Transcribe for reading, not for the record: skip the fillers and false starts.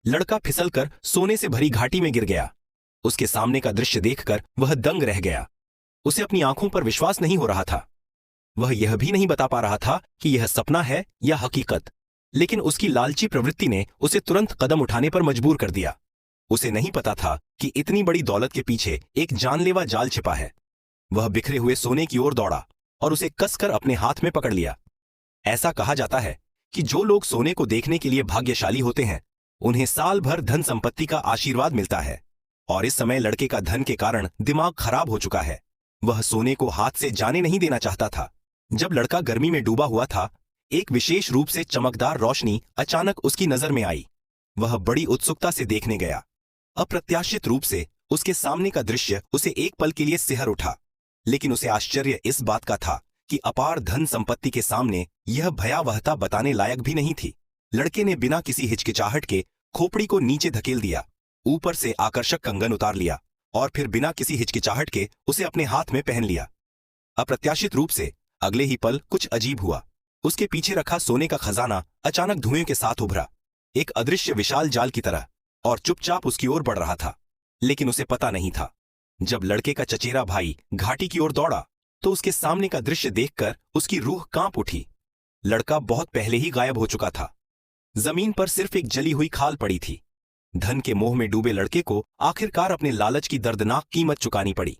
लड़का फिसलकर सोने से भरी घाटी में गिर गया। उसके सामने का दृश्य देखकर वह दंग रह गया। उसे अपनी आंखों पर विश्वास नहीं हो रहा था। वह यह भी नहीं बता पा रहा था कि यह सपना है या हकीकत, लेकिन उसकी लालची प्रवृत्ति ने उसे तुरंत कदम उठाने पर मजबूर कर दिया। उसे नहीं पता था कि इतनी बड़ी दौलत के पीछे एक जानलेवा जाल छिपा है। वह बिखरे हुए सोने की ओर दौड़ा और उसे कसकर अपने हाथ में पकड़ लिया। ऐसा कहा जाता है कि जो लोग सोने को देखने के लिए भाग्यशाली होते हैं, उन्हें साल भर धन संपत्ति का आशीर्वाद मिलता है। और इस समय लड़के का धन के कारण दिमाग खराब हो चुका है। वह सोने को हाथ से जाने नहीं देना चाहता था। जब लड़का गर्मी में डूबा हुआ था, एक विशेष रूप से चमकदार रोशनी अचानक उसकी नजर में आई। वह बड़ी उत्सुकता से देखने गया। अप्रत्याशित रूप से उसके सामने का दृश्य उसे एक पल के लिए सिहर उठा, लेकिन उसे आश्चर्य इस बात का था कि अपार धन संपत्ति के सामने यह भयावहता बताने लायक भी नहीं थी। लड़के ने बिना किसी हिचकिचाहट के खोपड़ी को नीचे धकेल दिया, ऊपर से आकर्षक कंगन उतार लिया और फिर बिना किसी हिचकिचाहट के उसे अपने हाथ में पहन लिया। अप्रत्याशित रूप से अगले ही पल कुछ अजीब हुआ। उसके पीछे रखा सोने का खजाना अचानक धुएं के साथ उभरा, एक अदृश्य विशाल जाल की तरह, और चुपचाप उसकी ओर बढ़ रहा था। लेकिन उसे पता नहीं था, जब लड़के का चचेरा भाई घाटी की ओर दौड़ा तो उसके सामने का दृश्य देखकर उसकी रूह कांप उठी। लड़का बहुत पहले ही गायब हो चुका था। जमीन पर सिर्फ एक जली हुई खाल पड़ी थी। धन के मोह में डूबे लड़के को आखिरकार अपने लालच की दर्दनाक कीमत चुकानी पड़ी।